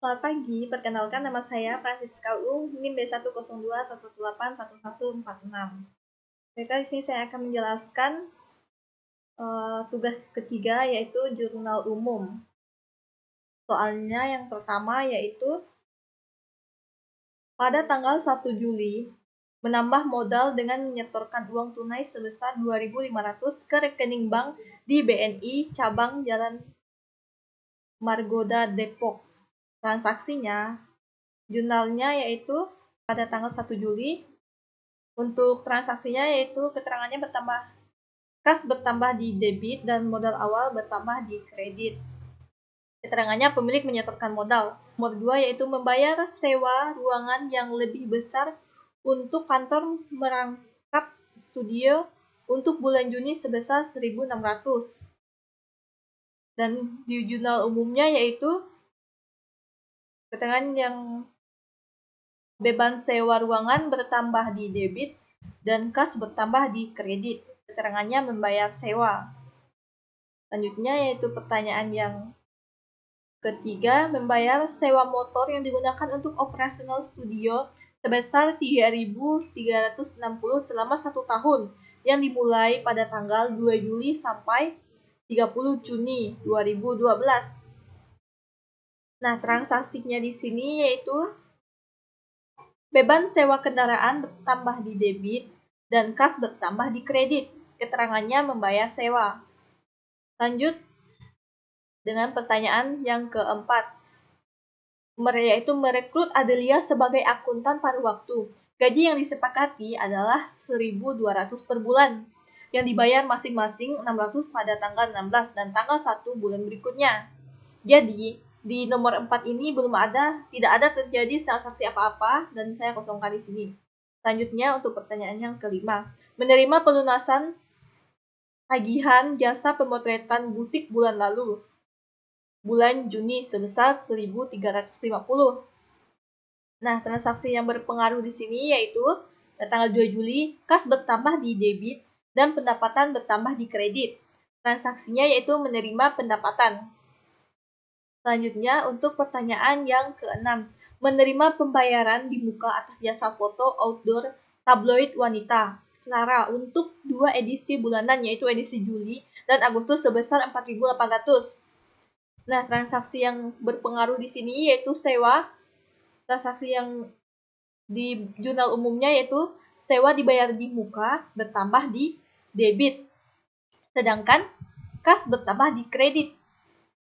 Selamat pagi, perkenalkan nama saya Francisca Ung, NIM B10211811146. Baiklah, di sini saya akan menjelaskan tugas ketiga, yaitu jurnal umum. Soalnya yang pertama yaitu pada tanggal 1 Juli, menambah modal dengan menyetorkan uang tunai sebesar 2.500 ke rekening bank di BNI cabang Jalan Margoda Depok. Transaksinya, jurnalnya yaitu pada tanggal 1 Juli. Untuk transaksinya yaitu keterangannya bertambah, kas bertambah di debit dan modal awal bertambah di kredit. Keterangannya pemilik menyetorkan modal. Nomor 2 yaitu membayar sewa ruangan yang lebih besar untuk kantor merangkap studio untuk bulan Juni sebesar 1.600. Dan di jurnal umumnya yaitu keterangan yang beban sewa ruangan bertambah di debit dan kas bertambah di kredit. Keterangannya membayar sewa. Selanjutnya yaitu pertanyaan yang ketiga, membayar sewa motor yang digunakan untuk operasional studio sebesar 3.360 selama 1 tahun yang dimulai pada tanggal 2 Juli sampai 30 Juni 2012. Nah, transaksinya di sini yaitu beban sewa kendaraan bertambah di debit dan kas bertambah di kredit. Keterangannya membayar sewa. Lanjut dengan pertanyaan yang keempat, yaitu merekrut Adelia sebagai akuntan pada waktu. Gaji yang disepakati adalah 1.200 per bulan, yang dibayar masing-masing 600 pada tanggal 16 dan tanggal 1 bulan berikutnya. Jadi, di nomor 4 ini tidak ada terjadi transaksi apa-apa dan saya kosongkan di sini. Selanjutnya untuk pertanyaan yang kelima, menerima pelunasan tagihan jasa pemotretan butik bulan lalu, bulan Juni sebesar 1.350. Nah, transaksi yang berpengaruh di sini yaitu tanggal 2 Juli, kas bertambah di debit dan pendapatan bertambah di kredit. Transaksinya yaitu menerima pendapatan. Selanjutnya untuk pertanyaan yang keenam, menerima pembayaran di muka atas jasa foto outdoor tabloid wanita Clara untuk 2 edisi bulanan yaitu edisi Juli dan Agustus sebesar 4.800. Nah, transaksi yang berpengaruh di sini yaitu sewa. Transaksi yang di jurnal umumnya yaitu sewa dibayar di muka bertambah di debit, sedangkan kas bertambah di kredit.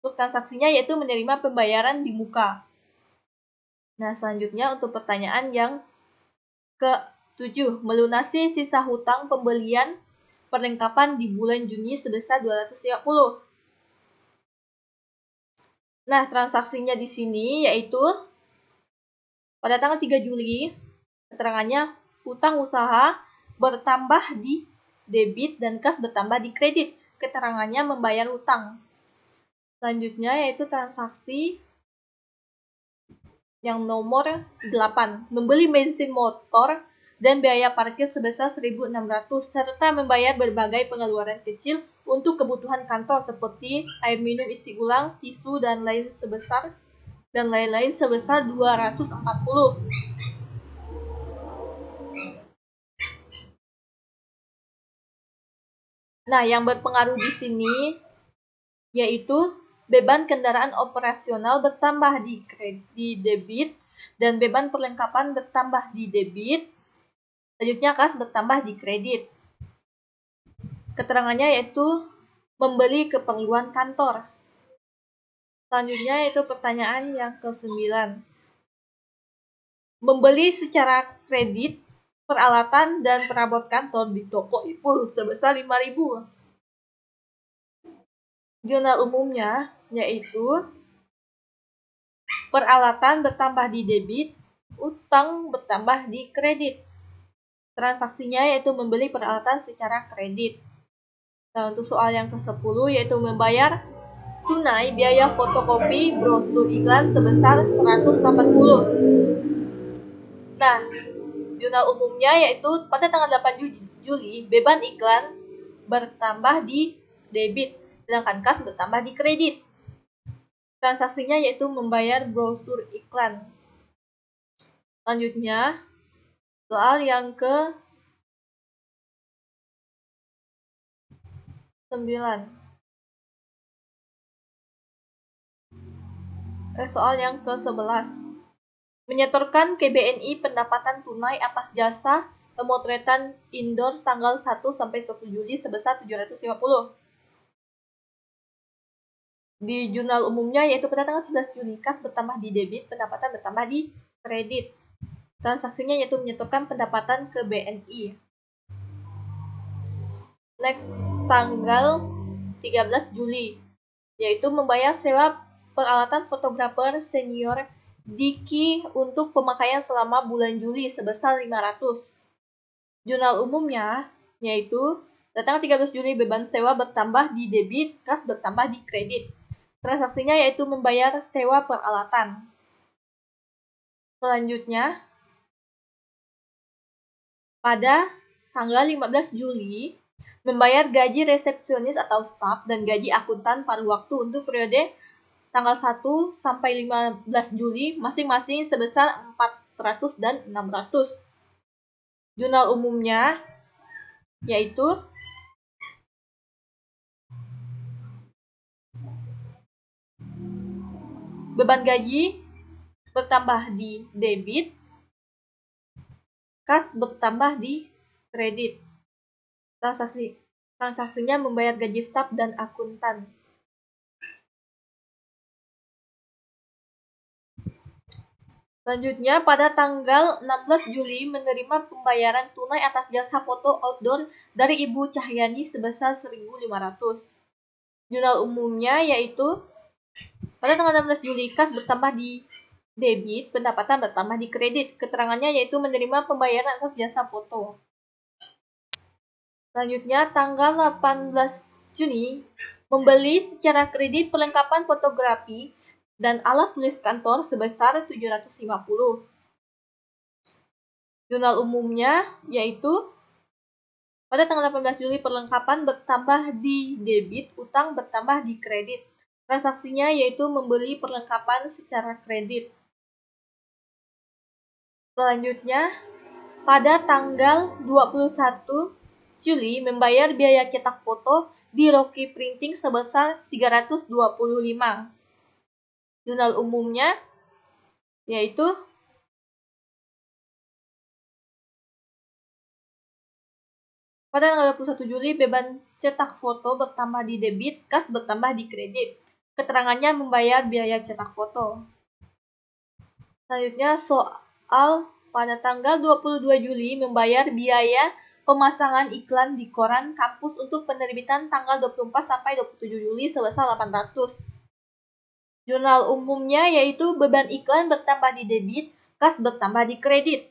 Untuk transaksinya yaitu menerima pembayaran di muka. Nah, selanjutnya untuk pertanyaan yang ke-7, melunasi sisa hutang pembelian perlengkapan di bulan Juni sebesar 250. Nah, transaksinya di sini yaitu pada tanggal 3 Juli, keterangannya hutang usaha bertambah di debit dan kas bertambah di kredit. Keterangannya membayar hutang. Selanjutnya yaitu transaksi yang nomor 8, membeli bensin motor dan biaya parkir sebesar 1.600 serta membayar berbagai pengeluaran kecil untuk kebutuhan kantor seperti air minum isi ulang, tisu dan lain-lain sebesar 240. Nah, yang berpengaruh di sini yaitu beban kendaraan operasional bertambah di debit dan beban perlengkapan bertambah di debit. Selanjutnya kas bertambah di kredit. Keterangannya yaitu membeli keperluan kantor. Selanjutnya yaitu pertanyaan yang ke-9. Membeli secara kredit peralatan dan perabot kantor di toko Ipul sebesar 5.000. Jurnal umumnya yaitu peralatan bertambah di debit, utang bertambah di kredit. Transaksinya yaitu membeli peralatan secara kredit. Nah, untuk soal yang ke-10 yaitu membayar tunai biaya fotokopi brosur iklan sebesar 180. Nah, jurnal umumnya yaitu pada tanggal 8 Juli, beban iklan bertambah di debit, sedangkan kas bertambah di kredit. Transaksinya yaitu membayar brosur iklan. Selanjutnya, soal yang ke-9. Soal yang ke-11. Menyetorkan ke BNI pendapatan tunai atas jasa pemotretan indoor tanggal 1 sampai 1 Juli sebesar 750. Di jurnal umumnya yaitu pada tanggal 11 Juli, kas bertambah di debit, pendapatan bertambah di kredit. Transaksinya yaitu menyetorkan pendapatan ke BNI. Next, tanggal 13 Juli, yaitu membayar sewa peralatan fotografer senior Diki untuk pemakaian selama bulan Juli sebesar 500. Jurnal umumnya yaitu tanggal 13 Juli beban sewa bertambah di debit, kas bertambah di kredit. Transaksinya yaitu membayar sewa peralatan. Selanjutnya, pada tanggal 15 Juli, membayar gaji resepsionis atau staf dan gaji akuntan paruh waktu untuk periode tanggal 1 sampai 15 Juli masing-masing sebesar 400 dan 600. Jurnal umumnya yaitu beban gaji bertambah di debit, kas bertambah di kredit. Transaksinya membayar gaji staf dan akuntan. Selanjutnya, pada tanggal 16 Juli menerima pembayaran tunai atas jasa foto outdoor dari Ibu Cahyani sebesar 1.500. Jurnal umumnya yaitu pada tanggal 16 Juli kas bertambah di debit, pendapatan bertambah di kredit. Keterangannya yaitu menerima pembayaran atas jasa foto. Selanjutnya, tanggal 18 Juni membeli secara kredit perlengkapan fotografi dan alat tulis kantor sebesar 750. Jurnal umumnya yaitu pada tanggal 18 Juli perlengkapan bertambah di debit, utang bertambah di kredit. Transaksinya yaitu membeli perlengkapan secara kredit. Selanjutnya, pada tanggal 21 Juli membayar biaya cetak foto di Rocky Printing sebesar 325. Jurnal umumnya yaitu pada tanggal 21 Juli beban cetak foto bertambah di debit, kas bertambah di kredit. Keterangannya membayar biaya cetak foto. Selanjutnya soal pada tanggal 22 Juli membayar biaya pemasangan iklan di koran kampus untuk penerbitan tanggal 24 sampai 27 Juli sebesar 800. Jurnal umumnya yaitu beban iklan bertambah di debit, kas bertambah di kredit.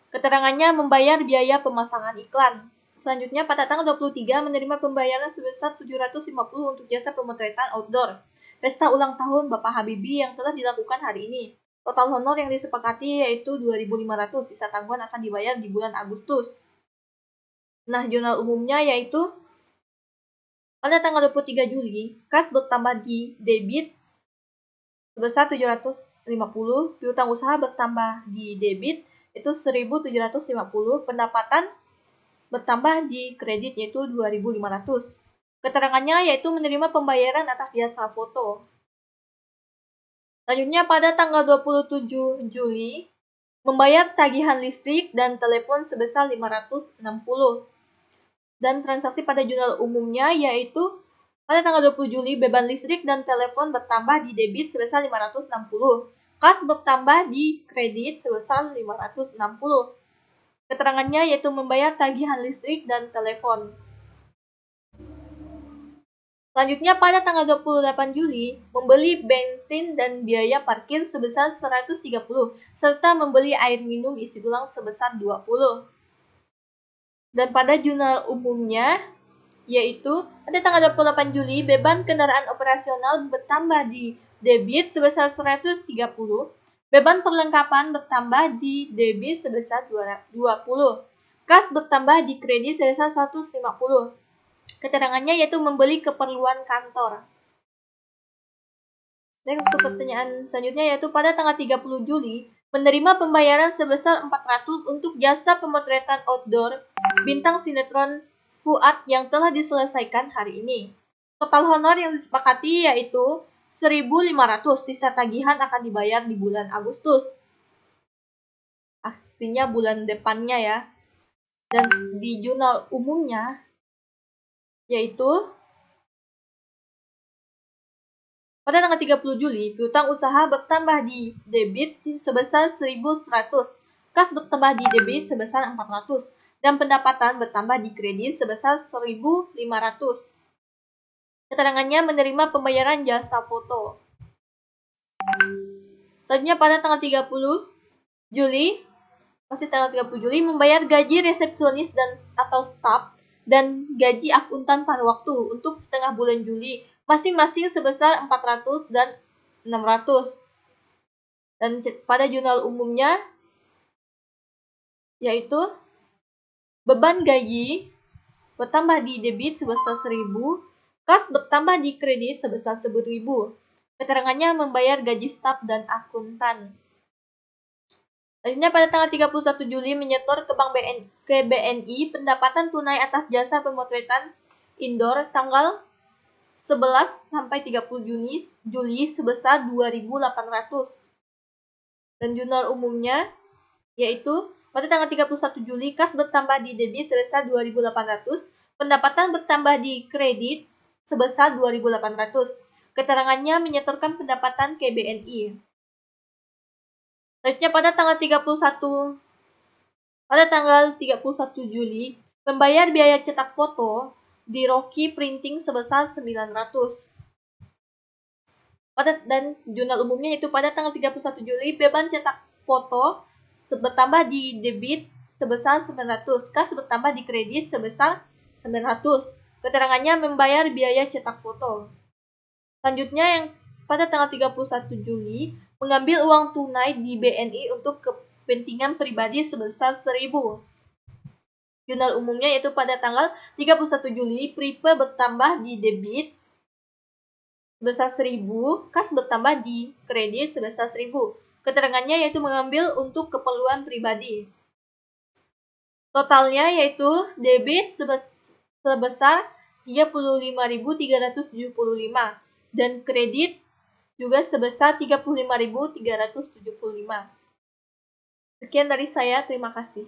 Keterangannya membayar biaya pemasangan iklan. Selanjutnya pada tanggal 23 menerima pembayaran sebesar 750 untuk jasa pemotretan outdoor pesta ulang tahun Bapak Habibie yang telah dilakukan hari ini. Total honor yang disepakati yaitu 2.500, sisa tanggungan akan dibayar di bulan Agustus. Nah, jurnal umumnya yaitu pada tanggal 23 Juli, kas bertambah di debit sebesar 750, piutang usaha bertambah di debit itu 1.750, pendapatan bertambah di kredit yaitu 2.500. Keterangannya yaitu menerima pembayaran atas jasa foto. Selanjutnya pada tanggal 27 Juli membayar tagihan listrik dan telepon sebesar 560. Dan transaksi pada jurnal umumnya yaitu pada tanggal 20 Juli beban listrik dan telepon bertambah di debit sebesar 560. Kas bertambah di kredit sebesar 560. Keterangannya yaitu membayar tagihan listrik dan telepon. Selanjutnya pada tanggal 28 Juli, membeli bensin dan biaya parkir sebesar 130, serta membeli air minum isi ulang sebesar 20. Dan pada jurnal umumnya, yaitu pada tanggal 28 Juli, beban kendaraan operasional bertambah di debit sebesar 130, beban perlengkapan bertambah di debit sebesar 20, kas bertambah di kredit sebesar 150. Keterangannya yaitu membeli keperluan kantor. Next untuk pertanyaan selanjutnya yaitu pada tanggal 30 Juli menerima pembayaran sebesar 400 untuk jasa pemotretan outdoor bintang sinetron Fuad yang telah diselesaikan hari ini. Total honor yang disepakati yaitu 1.500, sisa tagihan akan dibayar di bulan Agustus. Artinya bulan depannya ya. Dan di jurnal umumnya yaitu pada tanggal 30 Juli, piutang usaha bertambah di debit sebesar 1.100, kas bertambah di debit sebesar 400, dan pendapatan bertambah di kredit sebesar 1.500. Keterangannya menerima pembayaran jasa foto. Selanjutnya pada tanggal 30 Juli, masih tanggal 30 Juli, membayar gaji resepsionis dan atau staf dan gaji akuntan pada waktu untuk setengah bulan Juli, masing-masing sebesar 400 dan 600. Dan pada jurnal umumnya yaitu beban gaji bertambah di debit sebesar 1.000, kas bertambah di kredit sebesar 1.000. Keterangannya membayar gaji staf dan akuntan. Selanjutnya pada tanggal 31 Juli menyetor ke Bank BNI pendapatan tunai atas jasa pemotretan indoor tanggal 11 sampai 30 Juli sebesar 2.800. Dan jurnal umumnya yaitu pada tanggal 31 Juli kas bertambah di debit sebesar 2.800, pendapatan bertambah di kredit sebesar 2.800. Keterangannya menyetorkan pendapatan ke BNI. Selanjutnya pada tanggal 31 Juli membayar biaya cetak foto di Rocky Printing sebesar 900. Dan jurnal umumnya itu pada tanggal 31 Juli beban cetak foto bertambah di debit sebesar 900, kas bertambah di kredit sebesar 900. Keterangannya membayar biaya cetak foto. Selanjutnya yang pada tanggal 31 Juli mengambil uang tunai di BNI untuk kepentingan pribadi sebesar 1.000. Jurnal umumnya yaitu pada tanggal 31 Juli Pripe bertambah di debit sebesar 1.000, kas bertambah di kredit sebesar 1.000. Keterangannya yaitu mengambil untuk keperluan pribadi. Totalnya yaitu debit sebesar 35.375 dan kredit juga sebesar 35.375. Sekian dari saya, terima kasih.